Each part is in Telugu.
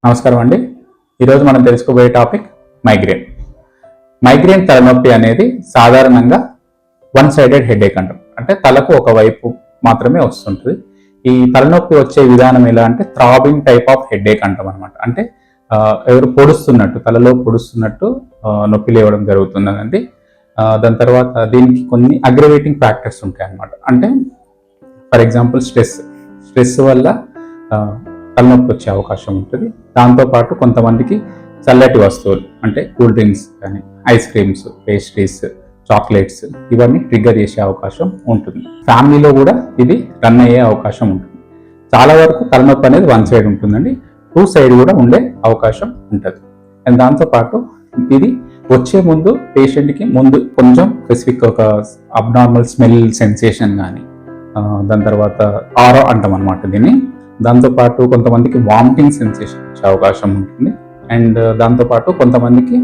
నమస్కారం అండి. ఈరోజు మనం తెలుసుకోబోయే టాపిక్ మైగ్రేన్. మైగ్రేన్ తలనొప్పి అనేది సాధారణంగా వన్ సైడెడ్ హెడేక్ అంటాం. అంటే తలకు ఒకవైపు మాత్రమే వస్తుంటుంది. ఈ తలనొప్పి వచ్చే విధానం ఎలా అంటే థ్రాబింగ్ టైప్ ఆఫ్ హెడేక్ అంటాం అనమాట. అంటే ఎవరు పొడుస్తున్నట్టు, తలలో పొడుస్తున్నట్టు నొప్పి లేవడం జరుగుతుందండి. దాని తర్వాత దీనికి కొన్ని అగ్రవేటింగ్ ఫ్యాక్టర్స్ ఉంటాయి అన్నమాట. అంటే ఫర్ ఎగ్జాంపుల్ స్ట్రెస్ వల్ల తలనొప్పి వచ్చే అవకాశం ఉంటుంది. దాంతోపాటు కొంతమందికి చల్లటి వస్తువులు అంటే కూల్ డ్రింక్స్ కానీ ఐస్ క్రీమ్స్, పేస్ట్రీస్, చాక్లెట్స్ ఇవన్నీ ట్రిగ్గర్ చేసే అవకాశం ఉంటుంది. ఫ్యామిలీలో కూడా ఇది రన్ అయ్యే అవకాశం ఉంటుంది. చాలా వరకు తలనొప్పి అనేది వన్ సైడ్ ఉంటుందండి, టూ సైడ్ కూడా ఉండే అవకాశం ఉంటుంది. అండ్ దాంతోపాటు ఇది వచ్చే ముందు పేషెంట్కి ముందు కొంచెం స్పెసిఫిక్ ఒక అబ్నార్మల్ స్మెల్ సెన్సేషన్ కానీ, దాని తర్వాత ఆరో అంటాం అనమాట దీన్ని. దాంతోపాటు కొంతమందికి వామిటింగ్ సెన్సేషన్ వచ్చే అవకాశం ఉంటుంది. అండ్ దాంతోపాటు కొంతమందికి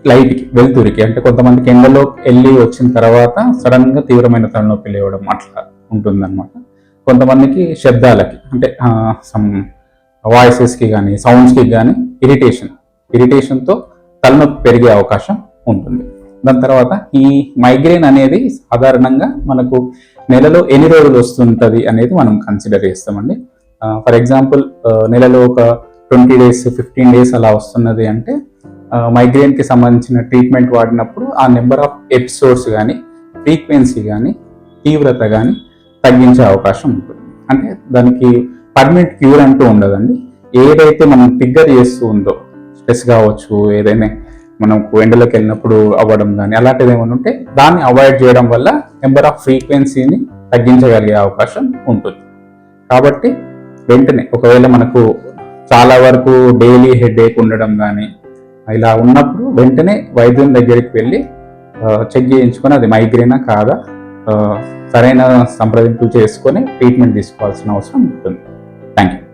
లైట్కి వెలుతురికి అంటే కొంతమందికి ఎండలో వెళ్ళి వచ్చిన తర్వాత సడన్గా తీవ్రమైన తలనొప్పి లేవడం అట్లా ఉంటుందన్నమాట. కొంతమందికి శబ్దాలకి అంటే సమ్ వాయిసెస్కి కానీ సౌండ్స్కి కానీ ఇరిటేషన్తో తలనొప్పి పెరిగే అవకాశం ఉంటుంది. దాని తర్వాత ఈ మైగ్రేన్ అనేది సాధారణంగా మనకు నెలలో ఎన్ని రోజులు వస్తుంటుంది అనేది మనం కన్సిడర్ చేస్తామండి. ఫర్ ఎగ్జాంపుల్ నెలలో ఒక 20 days 15 days అలా వస్తున్నది అంటే మైగ్రేన్కి సంబంధించిన ట్రీట్మెంట్ వాడినప్పుడు ఆ నెంబర్ ఆఫ్ ఎపిసోడ్స్ కానీ ఫ్రీక్వెన్సీ కానీ తీవ్రత కానీ తగ్గించే అవకాశం ఉంటుంది. అంటే దానికి పర్మనెంట్ క్యూర్ అంటూ ఉండదండి. ఏదైతే మనం ట్రిగ్గర్ చేస్తూ ఉందో స్ట్రెస్ కావచ్చు, ఏదైనా మనకు ఎండలోకి వెళ్ళినప్పుడు అవ్వడం కానీ అలాంటిది ఏమైనా ఉంటే దాన్ని అవాయిడ్ చేయడం వల్ల నెంబర్ ఆఫ్ ఫ్రీక్వెన్సీని తగ్గించగలిగే అవకాశం ఉంటుంది. కాబట్టి వెంటనే ఒకవేళ మనకు చాలా వరకు డైలీ హెడేక్ ఉండడం కానీ ఇలా ఉన్నప్పుడు వెంటనే వైద్యం దగ్గరికి వెళ్ళి చెక్ చేయించుకొని అది మైగ్రేనా కాదా సరైన సంప్రదింపులు చేసుకొని ట్రీట్మెంట్ తీసుకోవాల్సిన అవసరం ఉంటుంది. Thank you.